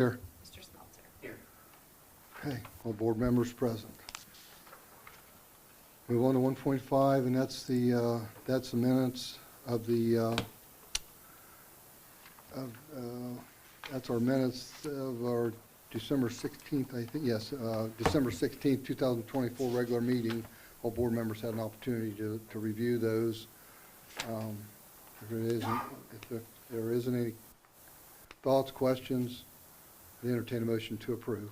Here. Mr. Smelter. Here. Okay, all board members present. Move on to 1.5, and that's the minutes of that's our minutes of our December 16th, I think, yes, December 16th, 2024 regular meeting. All board members had an opportunity to review those. If there isn't any thoughts, questions, I entertain a motion to approve.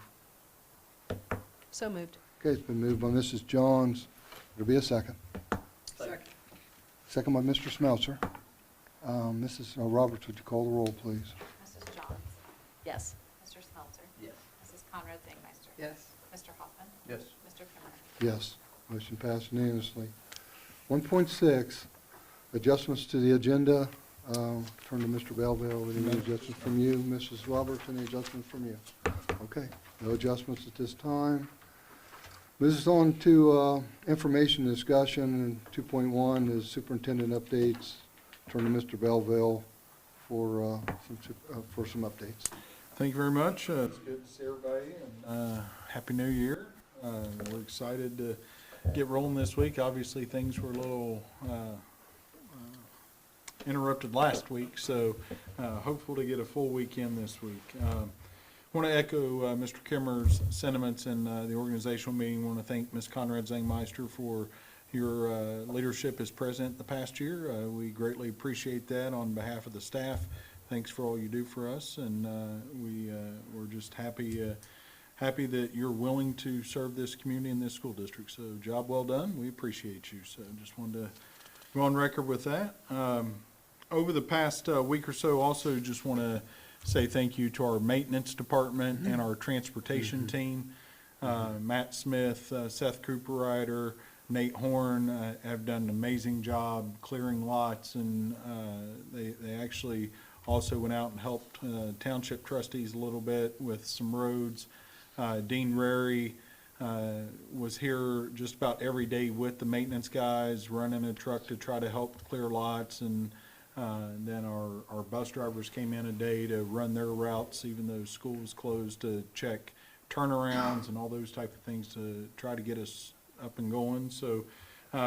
So moved. Okay, it's been moved by Mrs. Johns. There'll be a second. Second. Second by Mr. Smeltzer. Mrs. Roberts, would you call the roll, please? Mrs. Johns. Yes. Mr. Smeltzer. Yes. Mrs. Conrad Dingmeister. Yes. Mr. Hoffman. Yes. Mr. Kimmer. Yes, motion passed unanimously. 1.6, adjustments to the agenda. Turn to Mr. Belleville. Any adjustments from you? Mrs. Roberts, any adjustments from you? Okay, no adjustments at this time. Moves us on to information discussion, and 2.1 is superintendent updates. Turn to Mr. Belleville for some updates. Thank you very much. It's good to see everybody, and Happy New Year. We're excited to get rolling this week. Obviously, things were a little interrupted last week, so hopeful to get a full weekend this week. I want to echo Mr. Kimmer's sentiments in the organizational meeting. I want to thank Ms. Conrad Zangmeister for your leadership as president the past year. We greatly appreciate that on behalf of the staff. Thanks for all you do for us, and we're just happy that you're willing to serve this community and this school district. So job well done. We appreciate you. So just wanted to go on record with that. Over the past week or so, also just want to say thank you to our maintenance department and our transportation team. Matt Smith, Seth Cooper-Ryder, Nate Horn have done an amazing job clearing lots, and they actually also went out and helped township trustees a little bit with some roads. Dean Rary was here just about every day with the maintenance guys, running a truck to try to help clear lots, and then our bus drivers came in a day to run their routes, even though school was closed, to check turnarounds and all those type of things to try to get us up and going. So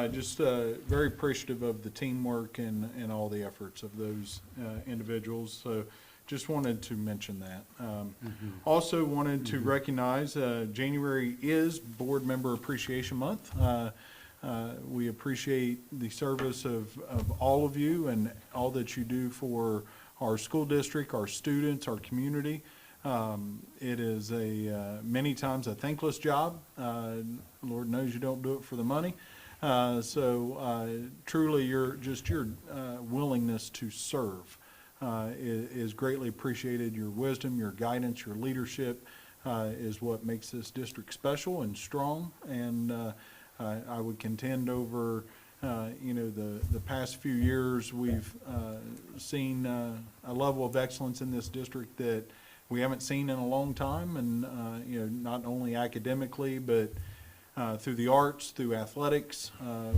just very appreciative of the teamwork and all the efforts of those individuals. So just wanted to mention that. Also wanted to recognize January is Board Member Appreciation Month. We appreciate the service of all of you and all that you do for our school district, our students, our community. It is many times a thankless job. Lord knows you don't do it for the money. Truly your willingness to serve is greatly appreciated. Your wisdom, your guidance, your leadership is what makes this district special and strong. And I would contend over the past few years we've seen a level of excellence in this district that we haven't seen in a long time, and not only academically but through the arts, through athletics, a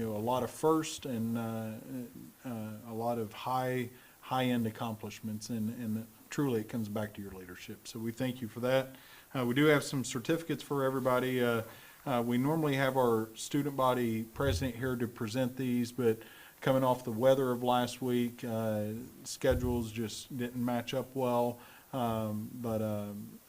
lot of first and a lot of high-end accomplishments, and truly it comes back to your leadership. So we thank you for that. We do have some certificates for everybody. We normally have our student body president here to present these, but coming off the weather of last week, schedules just didn't match up well. But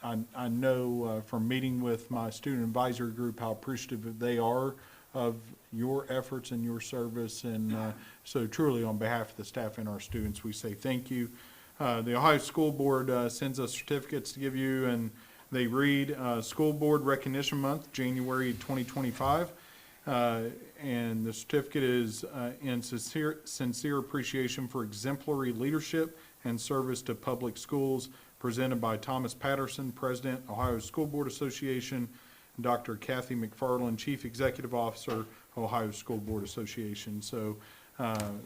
I know from meeting with my student advisory group how appreciative they are of your efforts and your service. And so truly on behalf of the staff and our students, we say thank you. The Ohio School Board sends us certificates to give you, and they read School Board Recognition Month, January 2025. And the certificate is in sincere appreciation for exemplary leadership and service to public schools, presented by Thomas Patterson, President, Ohio School Board Association, and Dr. Kathy McFarland, Chief Executive Officer, Ohio School Board Association. So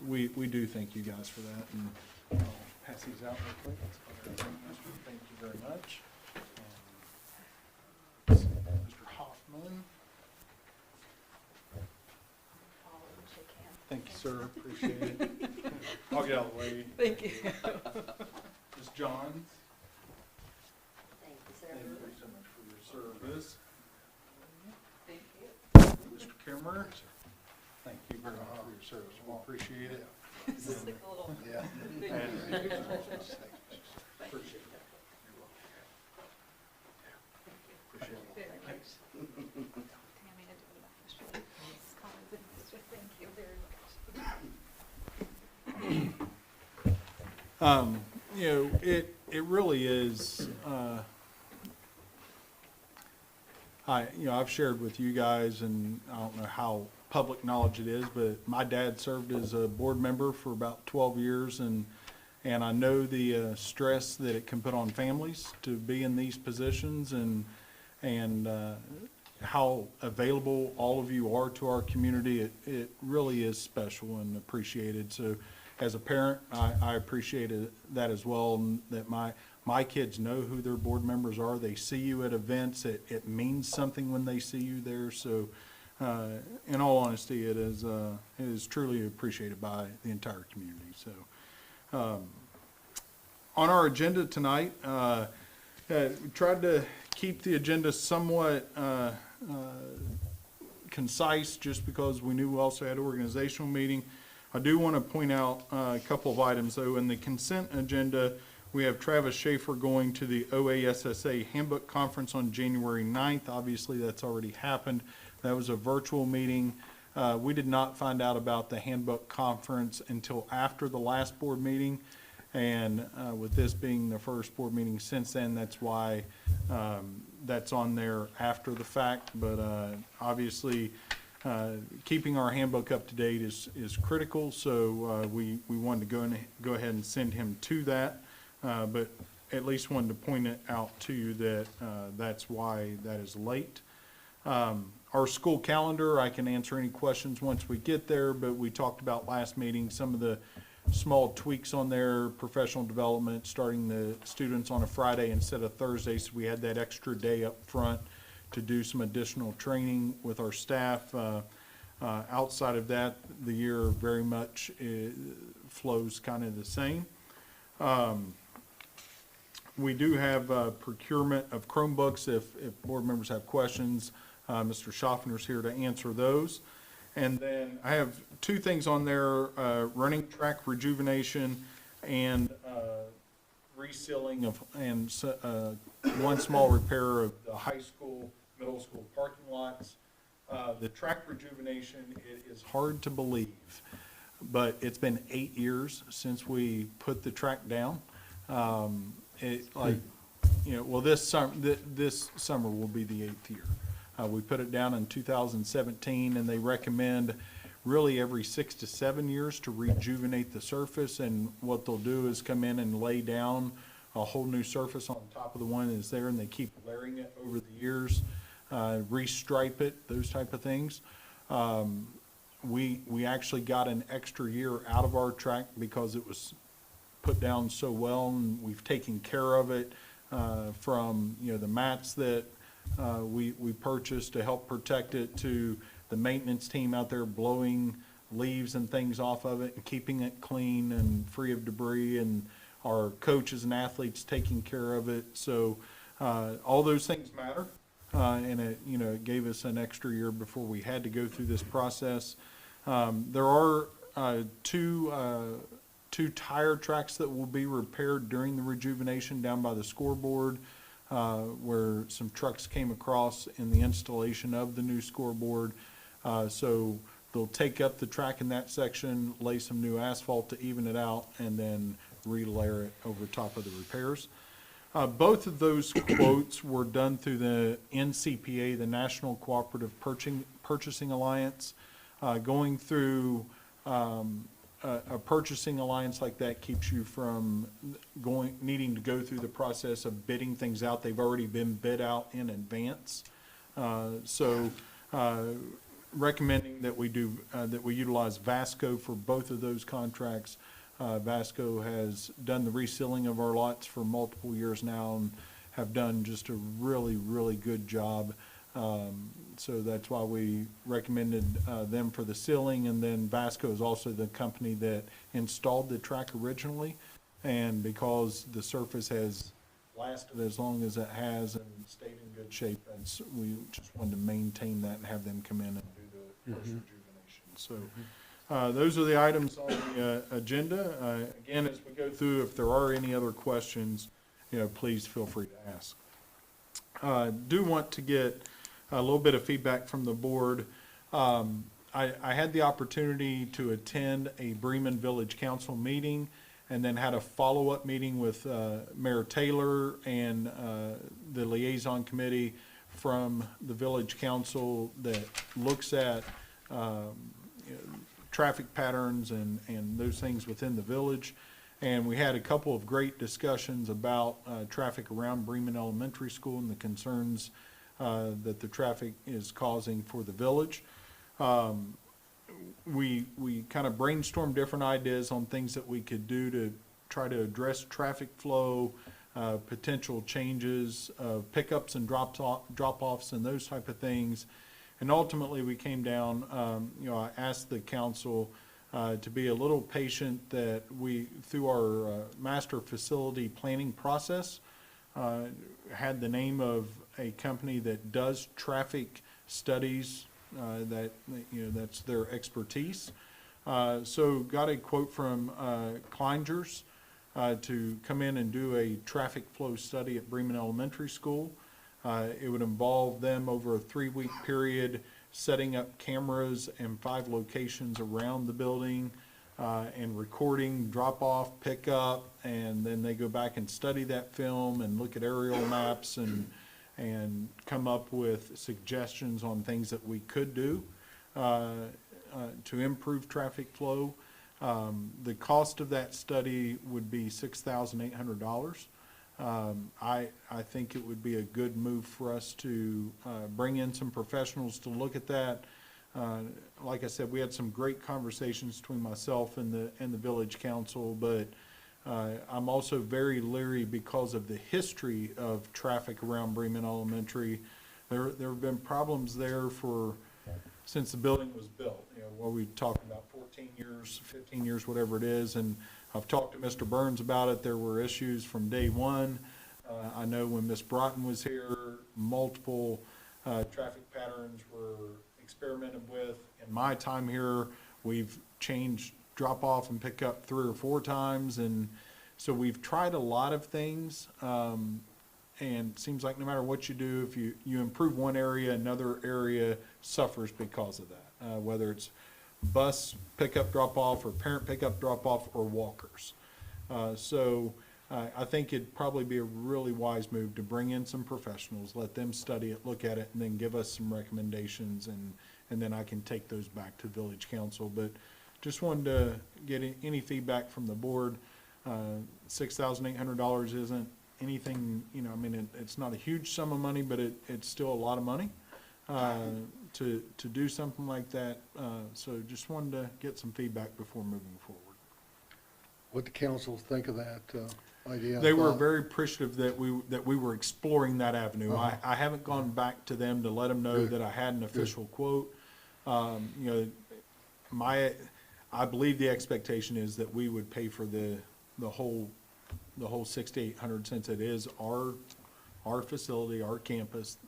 we do thank you guys for that. And I'll pass these out real quick. Thank you very much. Mr. Hoffman. Thank you, sir. Appreciate it. I'll get out of the way. Thank you. Ms. Johns. Kimmer. Thank you very much for your service. We appreciate it. This is like a little. Yeah. Very much. Tammy had to go back yesterday. Mrs. Collins and Mr. Thank you very much. You know, it really is, I've shared with you guys, and I don't know how public knowledge it is, but my dad served as a board member for about 12 years, and I know the stress that it can put on families to be in these positions, and how available all of you are to our community. It really is special and appreciated. So as a parent, I appreciated that as well, and that my kids know who their board members are. They see you at events. It means something when they see you there. So in all honesty, it is truly appreciated by the entire community. So on our agenda tonight, we tried to keep the agenda somewhat concise, just because we knew we also had organizational meeting. I do want to point out a couple of items, though. In the consent agenda, we have Travis Schaefer going to the OASSA Handbook Conference on January 9th. Obviously, that's already happened. That was a virtual meeting. We did not find out about the handbook conference until after the last board meeting. And with this being the first board meeting since then, that's why that's on there after the fact. But obviously, keeping our handbook up to date is critical. So we wanted to go ahead and send him to that. But at least wanted to point it out to you that that's why that is late. Our school calendar, I can answer any questions once we get there, but we talked about last meeting some of the small tweaks on there, professional development, starting the students on a Friday instead of Thursday, so we had that extra day up front to do some additional training with our staff. Outside of that, the year very much flows kind of the same. We do have procurement of Chromebooks. If board members have questions, Mr. Schaffner's here to answer those. And then I have two things on there, running track rejuvenation and resealing of, and one small repair of the high school, middle school parking lots. The track rejuvenation, it is hard to believe, but it's been 8 years since we put the track down. Well, this summer will be the 8th year. We put it down in 2017, and they recommend really every 6 to 7 years to rejuvenate the surface. And what they'll do is come in and lay down a whole new surface on top of the one that's there, and they keep layering it over the years, restripe it, those type of things. We actually got an extra year out of our track because it was put down so well, and we've taken care of it from the mats that we purchased to help protect it, to the maintenance team out there blowing leaves and things off of it and keeping it clean and free of debris, and our coaches and athletes taking care of it. So all those things matter, and it gave us an extra year before we had to go through this process. There are two tire tracks that will be repaired during the rejuvenation down by the scoreboard, where some trucks came across in the installation of the new scoreboard. So they'll take up the track in that section, lay some new asphalt to even it out, and then relayer it over top of the repairs. Both of those quotes were done through the NCPA, the National Cooperative Purchasing Alliance. Going through a purchasing alliance like that keeps you from needing to go through the process of bidding things out. They've already been bid out in advance. So recommending that we utilize Vasco for both of those contracts. Vasco has done the resealing of our lots for multiple years now and have done just a really, really good job. So that's why we recommended them for the sealing. And then Vasco is also the company that installed the track originally. And because the surface has lasted as long as it has and stayed in good shape, we just wanted to maintain that and have them come in and post-rejuvenation. So those are the items on the agenda. Again, as we go through, if there are any other questions, please feel free to ask. Do want to get a little bit of feedback from the board. I had the opportunity to attend a Bremen Village Council meeting and then had a follow-up meeting with Mayor Taylor and the liaison committee from the Village Council that looks at traffic patterns and those things within the village. And we had a couple of great discussions about traffic around Bremen Elementary School and the concerns that the traffic is causing for the village. We kind of brainstormed different ideas on things that we could do to try to address traffic flow, potential changes of pickups and drop-offs and those type of things. And ultimately, we came down, I asked the council to be a little patient that we, through our master facility planning process, had the name of a company that does traffic studies, that's their expertise. So got a quote from Kleinger's to come in and do a traffic flow study at Bremen Elementary School. It would involve them over a 3-week period setting up cameras in 5 locations around the building and recording drop-off, pickup, and then they go back and study that film and look at aerial maps and come up with suggestions on things that we could do to improve traffic flow. The cost of that study would be $6,800. I think it would be a good move for us to bring in some professionals to look at that. Like I said, we had some great conversations between myself and the village council, but I'm also very leery because of the history of traffic around Bremen Elementary. There have been problems there since the building was built, where we talked about 14 years, 15 years, whatever it is, and I've talked to Mr. Burns about it. There were issues from day one. I know when Ms. Broughton was here, multiple traffic patterns were experimented with. In my time here, we've changed drop-off and pick-up 3 or 4 times, and so we've tried a lot of things, and it seems like no matter what you do, if you improve one area, another area suffers because of that, whether it's bus pickup drop-off or parent pickup drop-off or walkers. So I think it'd probably be a really wise move to bring in some professionals, let them study it, look at it, and then give us some recommendations, and then I can take those back to village council. But just wanted to get any feedback from the board. $6,800 isn't anything, it's not a huge sum of money, but it's still a lot of money to do something like that. So just wanted to get some feedback before moving forward. What the council think of that idea? They were very appreciative that we were exploring that avenue. I haven't gone back to them to let them know that I had an official quote. I believe the expectation is that we would pay for the whole $6,800 since it is our facility, our campus.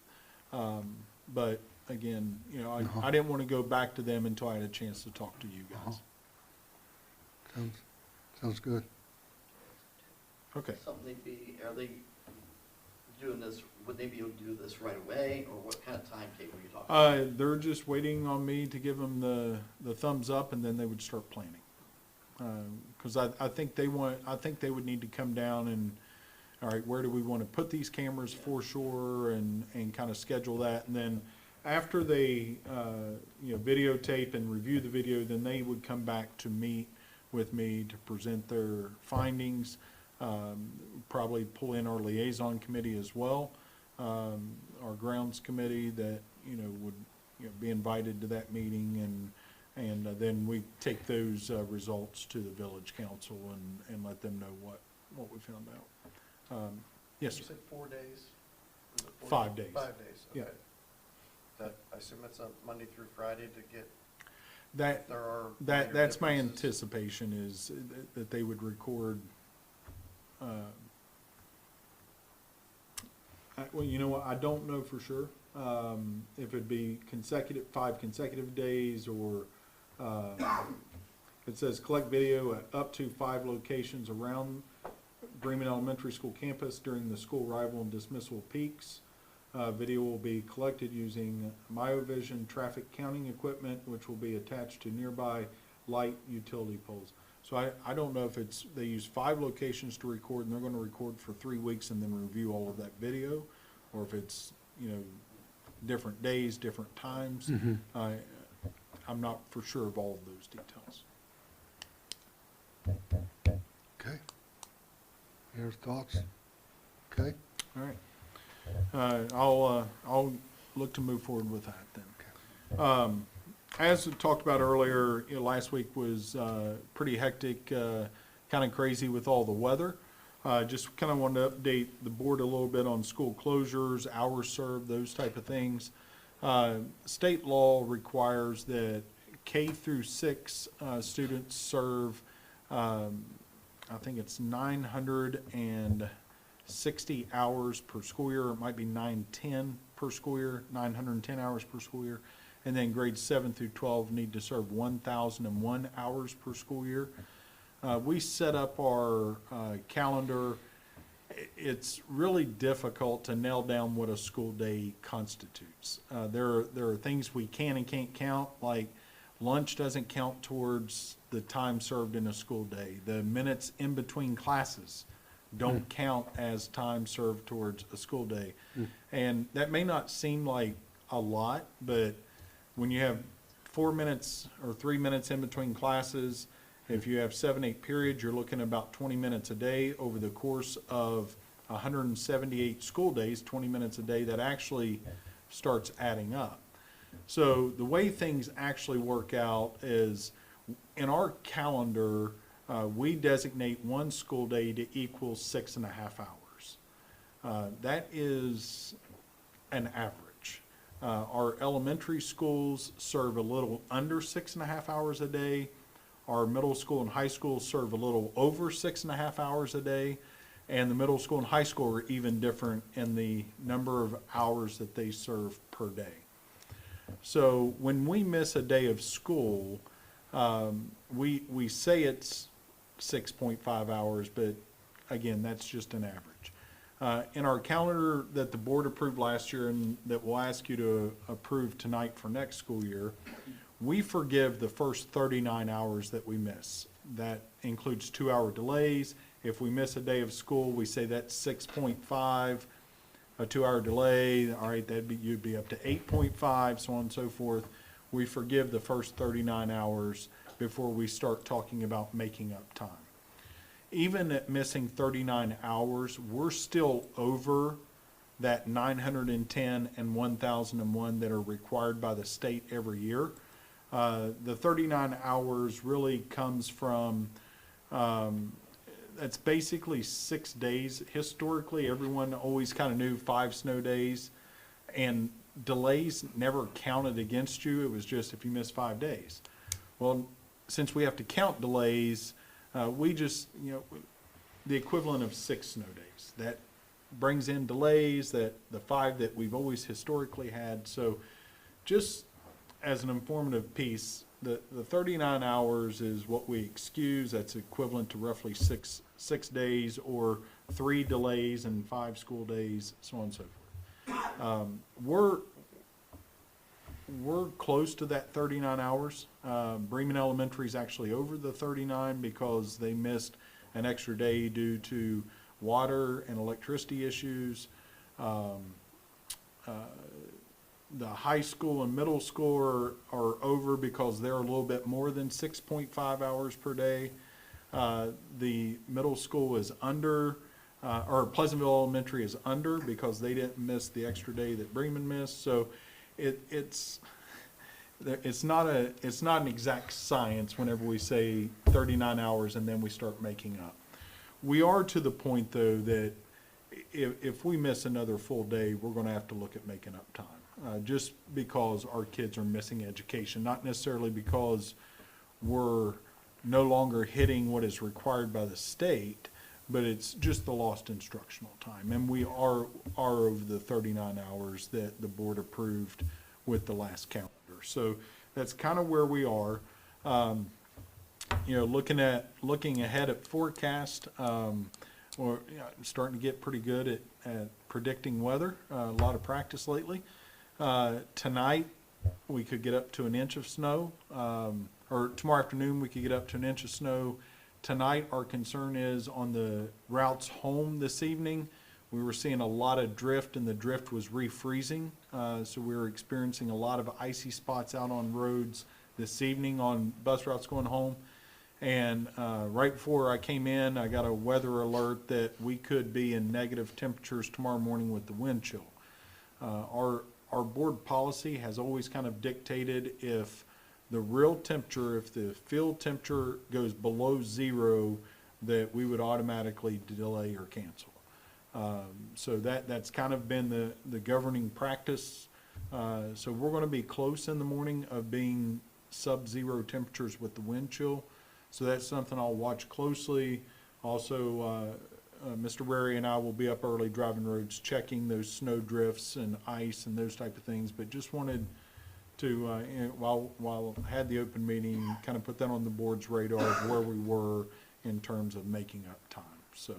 But again, I didn't want to go back to them until I had a chance to talk to you guys. Sounds good. Okay. Are they doing this, would they be able to do this right away, or what kind of timetable are you talking about? They're just waiting on me to give them the thumbs up, and then they would start planning. Because I think they would need to come down and, all right, where do we want to put these cameras for sure, and kind of schedule that. And then after they, videotape and review the video, then they would come back to meet with me to present their findings, probably pull in our liaison committee as well, our grounds committee that, would be invited to that meeting, and then we take those results to the village council and let them know what we found out. Yes, sir. You said 4 days? Was it 4 5 days. 5 days, Yeah. okay. That, I assume it's a Monday through Friday to get, That, there are. that's my differences. anticipation is that they would record, well, you know what, I don't know for sure. if it'd be consecutive, 5 consecutive days, or, it says collect video at up to 5 locations around Bremen Elementary School campus during the school arrival and dismissal peaks. Video will be collected using MyoVision traffic counting equipment, which will be attached to nearby light utility poles. So I don't know if it's, they use 5 locations to record, and they're gonna record for 3 weeks and then review all of that video, or if it's, you know, different days, different times. I'm not for sure of all of those details. Okay. Your thoughts? Okay. All right. I'll look to move forward with that then. As we talked about earlier, you know, last week was pretty hectic, kind of crazy with all the weather. Just kind of wanted to update the board a little bit on school closures, hours served, those type of things. State law requires that K through 6 students serve, I think it's 960 hours per school year. It might be 910 per school year, 910 hours per school year. And then grades 7 through 12 need to serve 1,001 hours per school year. We set up our calendar. It's really difficult to nail down what a school day constitutes. There are things we can and can't count, like lunch doesn't count towards the time served in a school day. The minutes in between classes don't count as time served towards a school day. And that may not seem like a lot, but when you have 4 minutes or 3 minutes in between classes, if you have 7, 8 periods, you're looking at about 20 minutes a day over the course of 178 school days, 20 minutes a day. That actually starts adding up. So the way things actually work out is in our calendar, we designate 1 school day to equal 6.5 hours. That is an average. Our elementary schools serve a little under 6.5 hours a day. Our middle school and high school serve a little over 6.5 hours a day. And the middle school and high school are even different in the number of hours that they serve per day. So when we miss a day of school, we say it's 6.5 hours, but again, that's just an average. In our calendar that the board approved last year and that we'll ask you to approve tonight for next school year, we forgive the first 39 hours that we miss. That includes 2-hour delays. If we miss a day of school, we say that's 6.5. A 2-hour delay, all right, you'd be up to 8.5, so on and so forth. We forgive the first 39 hours before we start talking about making up time. Even at missing 39 hours, we're still over that 910 and 1,001 that are required by the state every year. The 39 hours really comes from, that's basically 6 days. Historically, everyone always kind of knew 5 snow days, and delays never counted against you. It was just if you missed 5 days. Well, since we have to count delays, we just, you know, the equivalent of 6 snow days. That brings in delays, that the 5 that we've always historically had. So just as an informative piece, the 39 hours is what we excuse. That's equivalent to roughly six days, or 3 delays and 5 school days, so on and so forth. We're close to that 39 hours. Bremen Elementary is actually over the 39 because they missed an extra day due to water and electricity issues. The high school and middle school are over because they're a little bit more than 6.5 hours per day. The middle school is under, or Pleasantville Elementary is under because they didn't miss the extra day that Bremen missed. So it's not an exact science whenever we say 39 hours and then we start making up. We are to the point though that if we miss another full day, we're going to have to look at making up time. Just because our kids are missing education, not necessarily because we're no longer hitting what is required by the state, but it's just the lost instructional time. And we are over the 39 hours that the board approved with the last calendar. So that's kind of where we are. Looking ahead at forecast, we're starting to get pretty good at predicting weather. A lot of practice lately. Tonight, we could get up to an inch of snow, or tomorrow afternoon, we could get up to an inch of snow. Tonight, our concern is on the routes home this evening. We were seeing a lot of drift, and the drift was refreezing. So we were experiencing a lot of icy spots out on roads this evening on bus routes going home. And right before I came in, I got a weather alert that we could be in negative temperatures tomorrow morning with the wind chill. Our board policy has always kind of dictated if the real temperature, if the field temperature goes below 0, that we would automatically delay or cancel. So that's kind of been the governing practice. So we're going to be close in the morning of being sub-zero temperatures with the wind chill. So that's something I'll watch closely. Also, Mr. Wary and I will be up early driving roads, checking those snow drifts and ice and those type of things. But just wanted to, while I had the open meeting, kind of put that on the board's radar of where we were in terms of making up time. So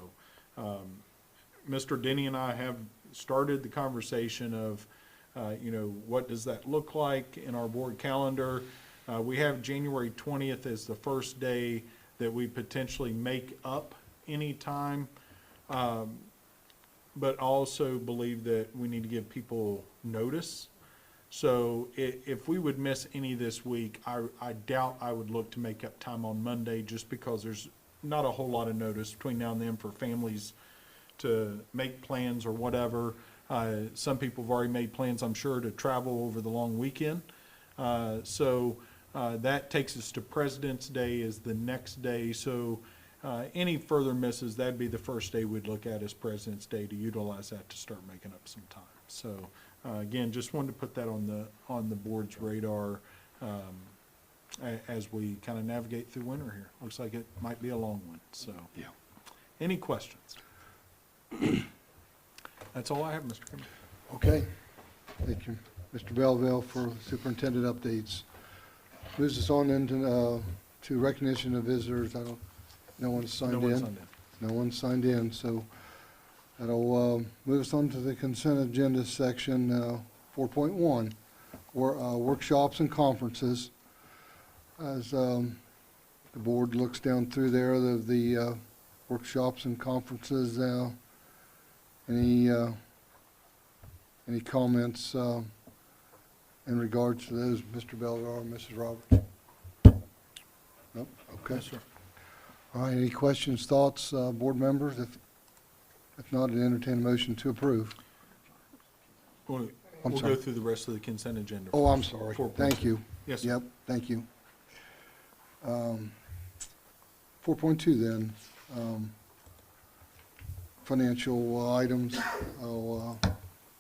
Mr. Denny and I have started the conversation of, what does that look like in our board calendar? We have January 20th as the first day that we potentially make up any time, but also believe that we need to give people notice. So if we would miss any this week, I doubt I would look to make up time on Monday, just because there's not a whole lot of notice between now and then for families to make plans or whatever. Some people have already made plans, I'm sure, to travel over the long weekend. So that takes us to President's Day is the next day. So any further misses, that'd be the first day we'd look at as President's Day to utilize that to start making up some time. So again, just wanted to put that on the board's radar as we kind of navigate through winter here. Looks like it might be a long one. So, Yeah. Any questions? That's all I have, Mr. Kimber. Okay. Thank you, Mr. Belleville, for superintendent updates. Moves us on into to recognition of visitors. No one's signed in. No one signed in. No one signed in, so that'll move us on to the consent agenda section 4.1, workshops and conferences. As the board looks down through there, the workshops and conferences, any comments in regards to those, Mr. Belleville or Mrs. Roberts? Nope, okay. Yes, sir. All right, any questions, thoughts, board members? If not, I'd entertain a motion to approve. We'll I'm go sorry. through the rest of the consent agenda. Oh, I'm sorry. 4.2. Thank you. Yes, sir. Yep, thank you. 4.2 then, financial items. I'll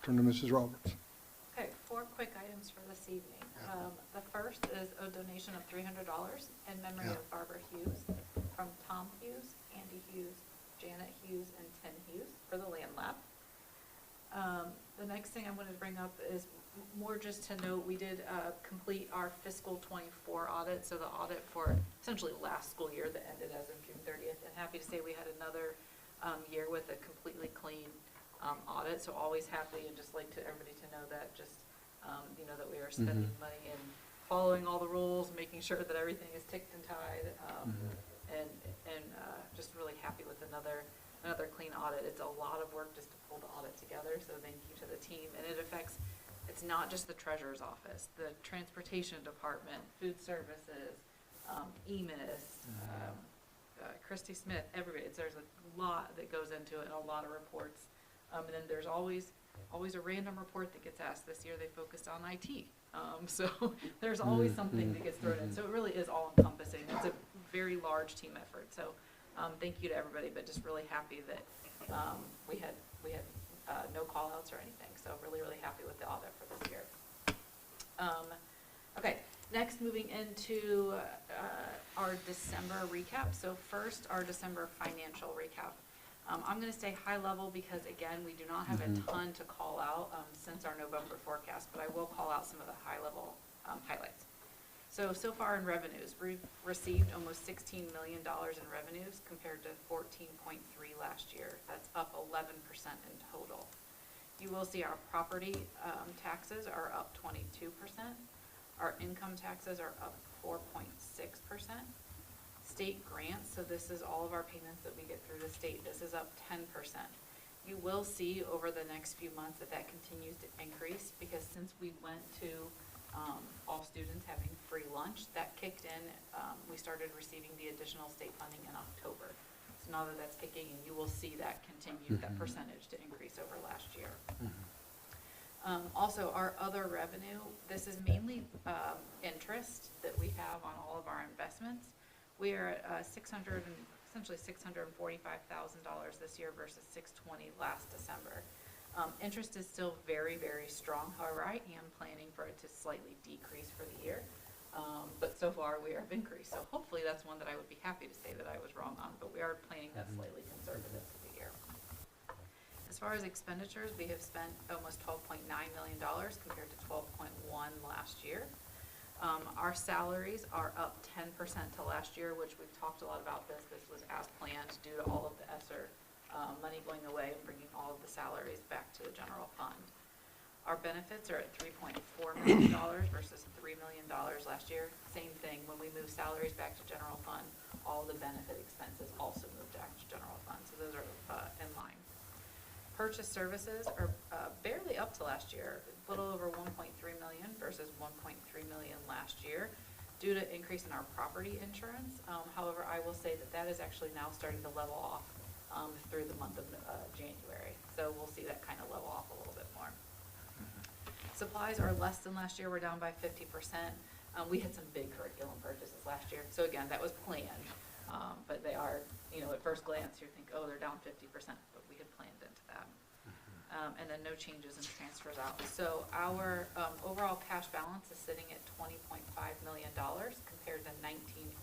turn to Mrs. Roberts. Okay, 4 quick items for this evening. The first is a donation of $300 in memory Yeah. of Barbara Hughes from Tom Hughes, Andy Hughes, Janet Hughes, and Tim Hughes for the Land Lab. The next thing I wanted to bring up is more just to note, we did complete our fiscal '24 audit, so the audit for essentially last school year that ended as of June 30th. And happy to say we had another year with a completely clean audit, so always happy, and just like to everybody to know that, just that we are spending money and following all the rules, making sure that everything is ticked and tied, and just really happy with another clean audit. It's a lot of work just to pull the audit together, so thank you to the team. And it affects, it's not just the treasurer's office, the transportation department, food services, EMIS, Christy Smith, everybody. There's a lot that goes into it and a lot of reports. And then there's always a random report that gets asked. This year they focused on IT. So there's always something that gets thrown in. So it really is all encompassing. It's a very large team effort. So thank you to everybody, but just really happy that we had no call outs or anything. So really, really happy with the audit for this year. Okay, next moving into our December recap. So first, our December financial recap. I'm gonna stay high level because again, we do not have a Mhm. ton to call out, since our November forecast, but I will call out some of the high level, highlights. So far in revenues, we've received almost $16 million in revenues compared to 14.3 last year. That's up 11% in total. You will see our property taxes are up 22%. Our income taxes are up 4.6%. State grants, so this is all of our payments that we get through the state, this is up 10%. You will see over the next few months that that continues to increase, because since we went to all students having free lunch, that kicked in, we started receiving the additional state funding in October. So now that that's kicking in, you will see that continue, that Mhm. percentage to increase over last year. Also, our other revenue, this is mainly interest that we have on all of our investments. We are at essentially $645,000 this year versus $620 last December. Interest is still very, very strong. However, I am planning for it to slightly decrease for the year. But so far, we have increased. So hopefully that's one that I would be happy to say that I was wrong on, but we are planning that slightly conservative for the year. As far as expenditures, we have spent almost $12.9 million compared to $12.1 last year. Our salaries are up 10% to last year, which we've talked a lot about this. This was as planned due to all of the ESSER money going away and bringing all of the salaries back to the general fund. Our benefits are at $3.4 million versus $3 million last year. Same thing, when we move salaries back to general fund, all the benefit expenses also moved back to general fund, so those are in line. Purchase services are barely up to last year, a little over 1.3 million versus 1.3 million last year due to increase in our property insurance. However, I will say that that is actually now starting to level off through the month of January. So we'll see that kind of level off a little bit more. Supplies are less than last year. We're down by 50%. We had some big curriculum purchases last year. So again, that was planned. But they are, at first glance, you think, oh, they're down 50%, but we had planned into that. And then no changes in transfers out. So our overall cash balance is sitting at $20.5 million compared to 19.7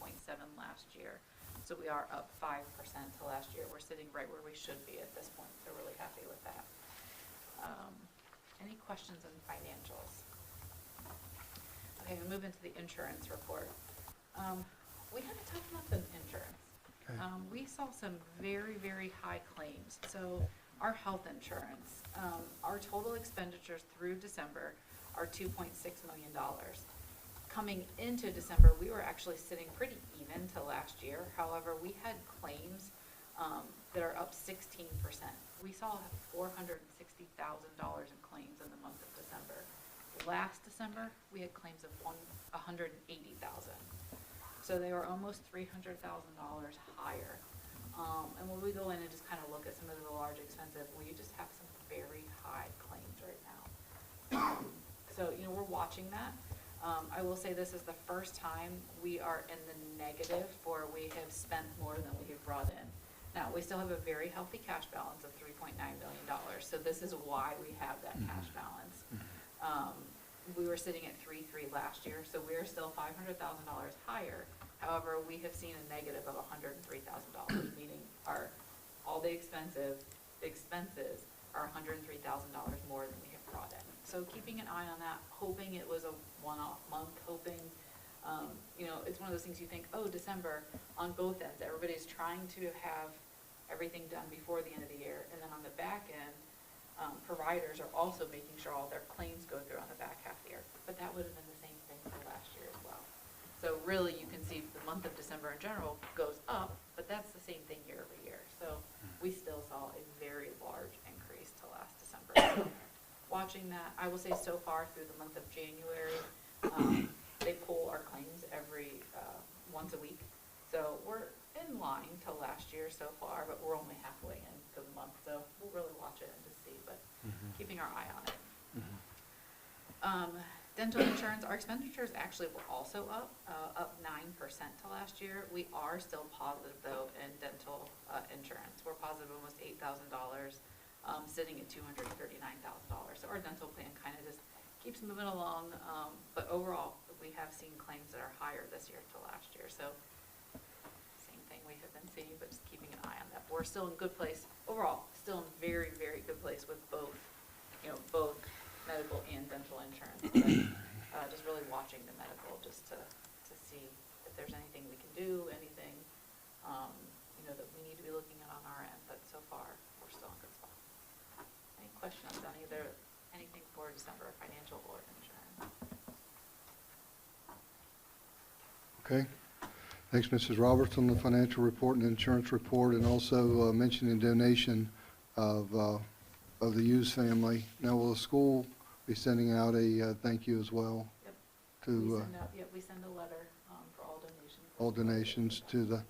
last year. So we are up 5% to last year. We're sitting right where we should be at this point. So really happy with that. Any questions on financials? Okay, we move into the insurance report. We had a tough month in insurance. Okay. We saw some very, very high claims. So our health insurance, our total expenditures through December are $2.6 million. Coming into December, we were actually sitting pretty even to last year. However, we had claims that are up 16%. We saw $460,000 in claims in the month of December. Last December, we had claims of $180,000. So they were almost $300,000 higher. And when we go in and just kind of look at some of the large expensive, we just have some very high claims right now. So, we're watching that. I will say this is the first time we are in the negative for we have spent more than we have brought in. Now, we still have a very healthy cash balance of $3.9 million, so this is why we have that cash balance. We were sitting at 3.3 last year, so we are still $500,000 higher. However, we have seen a negative of $103,000, meaning all the expenses are $103,000 more than we have brought in. So keeping an eye on that, hoping it was a one-off month, hoping, it's one of those things you think, oh, December, on both ends, everybody's trying to have everything done before the end of the year, and then on the back end, providers are also making sure all their claims go through on the back half of the year. But that would have been the same thing for last year as well. So really, you can see the month of December in general goes up, but that's the same thing year over year. So we still saw a very large increase to last December. So watching that, I will say so far through the month of January, they pull our claims every once a week. So we're in line to last year so far, but we're only halfway into the month. So we'll really watch it and just see, but keeping our eye on it. Dental insurance, our expenditures actually were also up 9% to last year. We are still positive though in dental insurance. We're positive almost $8,000, sitting at $239,000. So our dental plan kind of just keeps moving along, but overall we have seen claims that are higher this year to last year. So same thing we have been seeing, but just keeping an eye on that. We're still in a good place, overall, still in very, very good place with both, both medical and dental insurance. But just really watching the medical, just to see if there's anything we can do, anything, that we need to be looking at on our end. But so far, we're still in a good spot. Any questions on anything for December, financial or insurance? Okay. Thanks, Mrs. Roberts, on the financial report and insurance report, and also mentioning donation of the Hughes family. Now, will the school be sending out a thank you as well? Yep. To We send a letter for all donations. all donations to the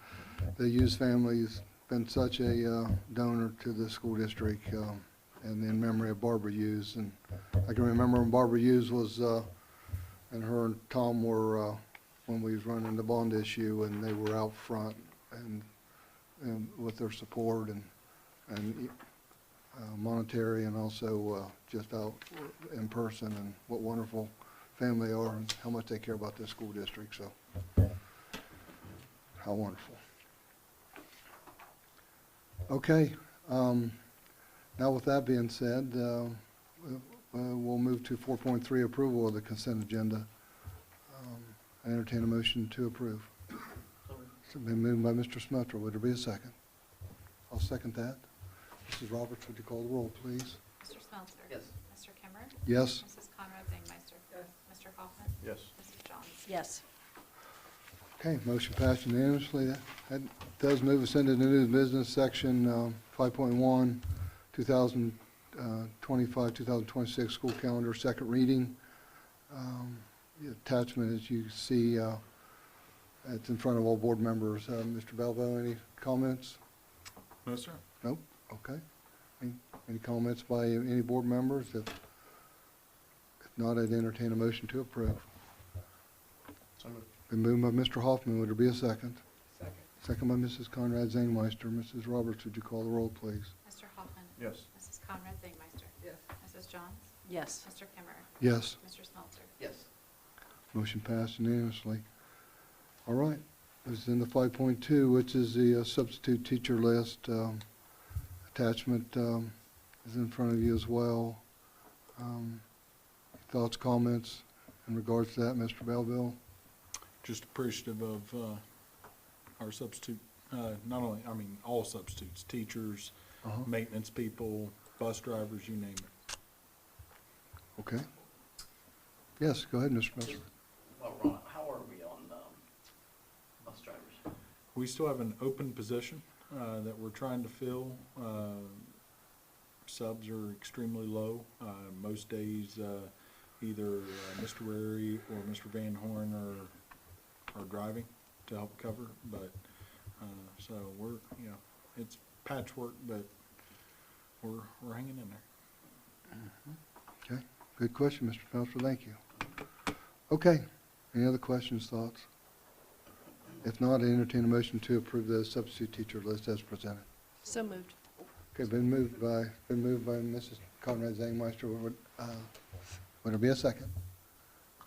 Hughes family. Has been such a donor to the school district, and in memory of Barbara Hughes. And I can remember when Barbara Hughes was, and her and Tom were, when we was running the bond issue, and they were out front and with their support and monetary, and also just out in person, and what wonderful family they are and how much they care about this school district. So how wonderful. Okay, now with that being said, we'll move to 4.3, approval of the consent agenda. I entertain a motion to approve. It's been moved by Mr. Smelter. Would there be a second? I'll second that. Mrs. Roberts, would you call the roll, please? Mr. Smeltzer? Yes. Mr. Kimmer? Yes. Mrs. Conrad Zangmeister? Yes. Mr. Hoffman? Yes. Mrs. Johns? Yes. Okay, motion passed unanimously. That does move us into the new business section, 5.1, 2025, 2026 school calendar, second reading. The attachment, as you see, it's in front of all board members. Mr. Belvo, any comments? No, sir. Nope, okay. Any comments by any board members? If not, I'd entertain a motion to approve. So moved. Been moved by Mr. Hoffman. Would there be a second? Second. Second by Mrs. Conrad Zangmeister. Mrs. Roberts, would you call the roll, please? Mr. Hoffman? Yes. Mrs. Conrad Zangmeister? Yes. Mrs. Johns? Yes. Mr. Kimmer? Yes. Mr. Smeltzer? Yes. Motion passed unanimously. All right, this is in the 5.2, which is the substitute teacher list. Attachment is in front of you as well. Thoughts, comments in regards to that, Mr. Belleville? Just appreciative of our substitute, not only, all substitutes, teachers, maintenance people, bus drivers, you name it. Okay. Yes, go ahead, Mr. Messer. Well, Ron, how are we on bus drivers? We still have an open position that we're trying to fill. Subs are extremely low. Most days, either Mr. Wary or Mr. Van Horn are driving to help cover, but, so we're, it's patchwork, but we're hanging in there. Okay, good question, Mr. Felser, thank you. Okay, any other questions, thoughts? If not, I entertain a motion to approve the substitute teacher list as presented. So moved. Okay, been moved by Mrs. Conrad Zangmeister. Would there be a second?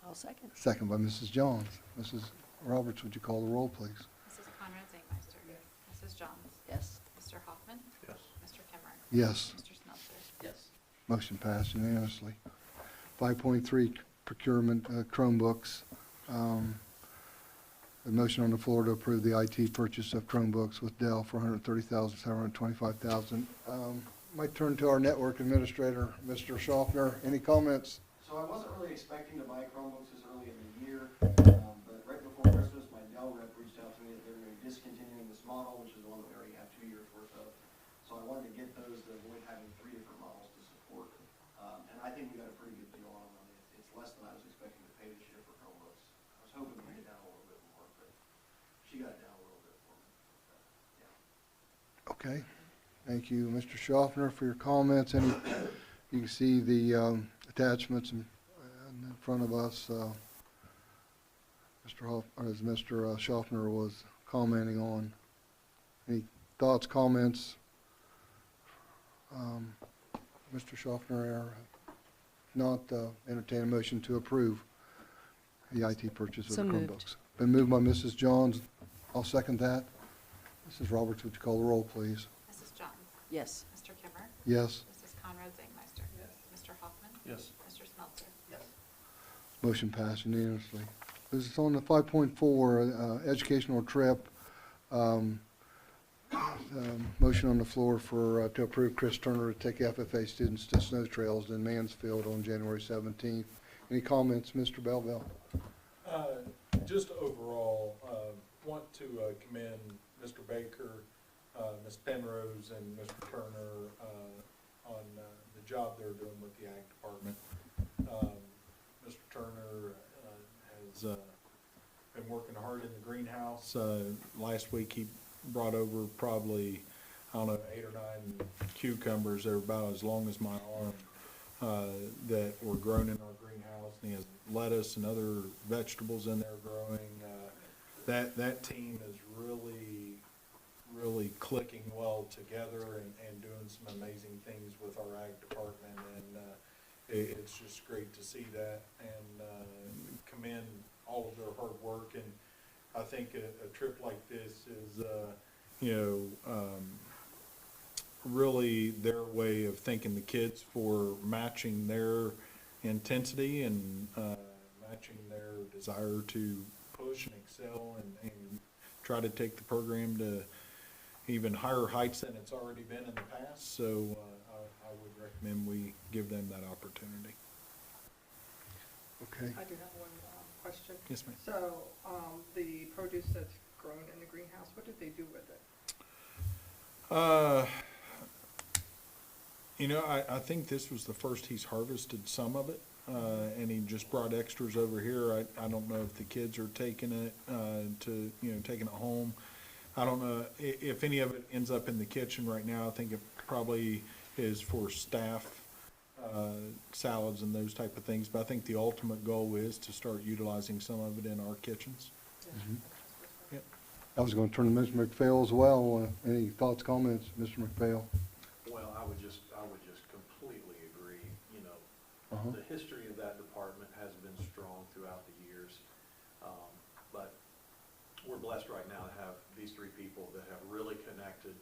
I'll second. Second by Mrs. Johns. Mrs. Roberts, would you call the roll, please? Mrs. Conrad Zangmeister? Yes. Mrs. Johns? Yes. Mr. Hoffman? Yes. Mr. Kimmer? Yes. Mr. Smeltzer? Yes. Motion passed unanimously. 5.3, procurement Chromebooks. The motion on the floor to approve the IT purchase of Chromebooks with Dell for $130,000, $725,000. Might turn to our network administrator, Mr. Schaffner. Any comments? So I wasn't really expecting to buy Chromebooks this early in the year, but right before Christmas, my Dell rep reached out to me that they're going to be discontinuing this model, which is the one that we already have 2 years worth of. So I wanted to get those to avoid having 3 different models to support. And I think we got a pretty good deal on them. It's less than I was expecting to pay this year for Chromebooks. I was hoping to get it down a little bit more, but she got it down a little bit for me. Yeah. Okay. Thank you, Mr. Schaffner, for your comments. You can see the attachments in front of us. Mr. Schaffner was commenting on. Any thoughts, comments? Mr. Schaffner, not entertain a motion to approve the IT purchase of So the moved. Chromebooks. Been moved by Mrs. Johns. I'll second that. Mrs. Roberts, would you call the roll, please? Mrs. Johns. Yes. Mr. Kimmer. Yes. Mrs. Conrad Zangmeister. Mr. Hoffman. Yes. Mr. Smeltzer. Yes. Motion passed unanimously. This is on the 5.4, educational trip. Motion on the floor for, to approve Chris Turner to take FFA students to snow trails in Mansfield on January 17th. Any comments, Mr. Belville? Just overall, want to commend Mr. Baker, Ms. Penrose, and Mr. Turner on the job they're doing with the Ag Department. Mr. Turner has been working hard in the greenhouse. Last week, he brought over probably, I don't know, 8 or 9 cucumbers that are about as long as my arm that were grown in our greenhouse. And he has lettuce and other vegetables in there growing. That team is really clicking well together and doing some amazing things with our Ag Department. And it's just great to see that and commend all of their hard work. And I think a trip like this is, really their way of thanking the kids for matching their intensity and matching their desire to push and excel and try to take the program to even higher heights than it's already been in the past. So I would recommend we give them that opportunity. Okay. I do have one question. Yes, ma'am. So, the produce that's grown in the greenhouse, what did they do with it? I think this was the first he's harvested some of it, and he just brought extras over here. I don't know if the kids are taking it taking it home. I don't know if any of it ends up in the kitchen right now. I think it probably is for staff salads and those type of things. But I think the ultimate goal is to start utilizing some of it in our kitchens. Yep. I was going to turn to Mr. McPhail as well. Any thoughts, comments, Mr. McPhail? Well, I would just completely agree, Uh-huh. the history of that department has been strong throughout the years. But we're blessed right now to have these 3 people that have really connected.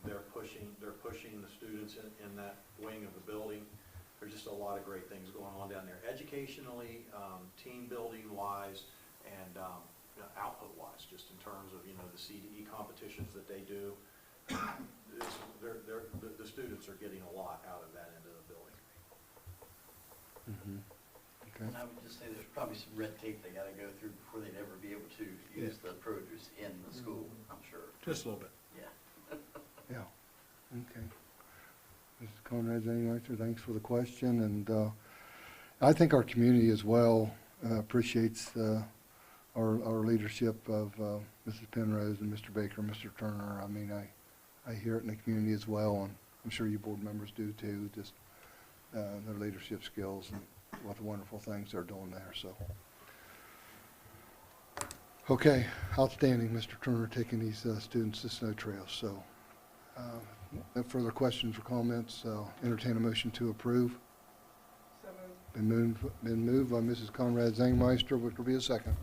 They're pushing the students in that wing of the building. There's just a lot of great things going on down there, educationally, team building wise, and output wise, just in terms of, the CDE competitions that they do. The students are getting a lot out of that end of the building. Mm-hmm. Okay. And I would just say there's probably some red tape they gotta go through before they'd ever be able to use the produce in the school, I'm sure. Just a little bit. Yeah. Yeah, okay. Mrs. Conrad Zangmeister, thanks for the question, and I think our community as well appreciates our leadership of Mrs. Penrose and Mr. Baker, Mr. Turner. I mean, I hear it in the community as well, and I'm sure you board members do too, just their leadership skills and what the wonderful things they're doing there, so. Okay, outstanding, Mr. Turner, taking these students to snow trails, so. No further questions or comments, entertain a motion to approve. So moved. Been moved by Mrs. Conrad Zangmeister, which will be a second.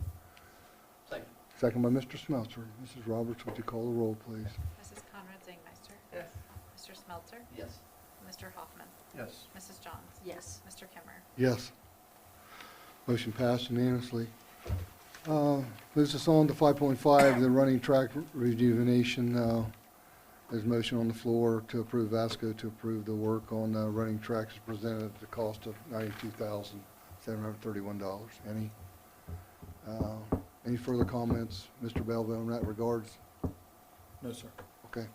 Second. Second by Mr. Smeltzer. Mrs. Roberts, would you call the roll, please? Mrs. Conrad Zangmeister. Yes. Mr. Smeltzer. Yes. Mr. Hoffman. Yes. Mrs. Johns. Yes. Mr. Kimmer. Yes. Motion passed unanimously. Moves us on to 5.5, the running track rejuvenation. There's a motion on the floor to approve Vasco to approve the work on running tracks presented at the cost of $92,731. Any further comments, Mr. Belville, in that regards? No, sir. Okay.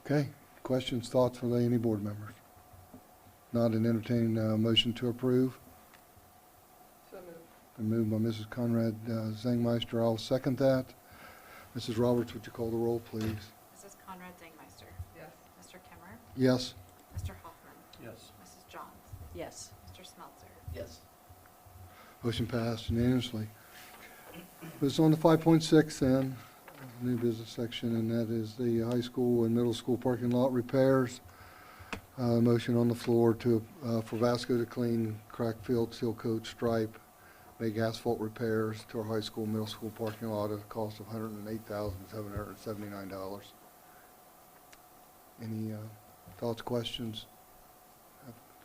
Okay, questions, thoughts from any board members? Not an entertaining motion to approve. So moved. Been moved by Mrs. Conrad Zangmeister. I'll second that. Mrs. Roberts, would you call the roll, please? Mrs. Conrad Zangmeister. Yes. Mr. Kimmer. Yes. Mr. Hoffman. Yes. Mrs. Johns. Yes. Mr. Smeltzer. Yes. Motion passed unanimously. It's on to 5.6 then, new business section, and that is the high school and middle school parking lot repairs. Motion on the floor to, for Vasco to clean crack field, seal coat, stripe, make asphalt repairs to our high school, middle school parking lot at a cost of $108,779. Any thoughts, questions,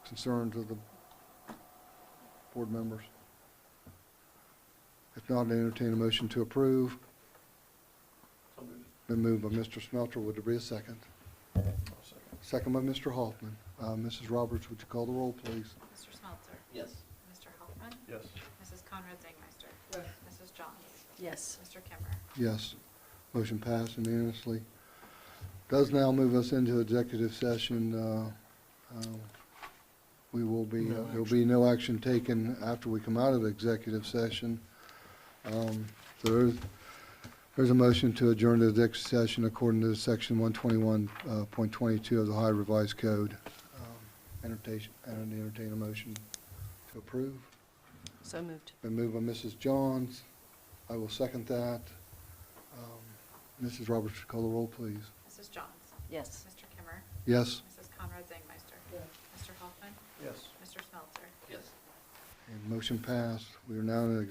concerns of the board members? If not, I entertain a motion to approve. So moved. Been moved by Mr. Smelter. Would there be a second? Second by Mr. Hoffman. Mrs. Roberts, would you call the roll, please? Mr. Smeltzer? Yes. Mr. Hoffman? Yes. Mrs. Conrad Zangmeister? Yes. Mrs. Johns? Yes. Mr. Kimmer? Yes. Motion passed unanimously. Does now move us into executive session. We will be, No there'll be no action taken after we come out of executive session. So there's a motion to adjourn to the executive session according to section 121.22 of the Ohio Revised Code. Entertain a motion to approve. So moved. Been moved by Mrs. Johns. I will second that. Mrs. Roberts, call the roll, please. Mrs. Johns? Yes. Mr. Kimmer? Yes, Mrs. Conrad Zangmeister? Yes. Mr. Hoffman? Yes. Mr. Smeltzer? Yes. and motion passed. We are now in executive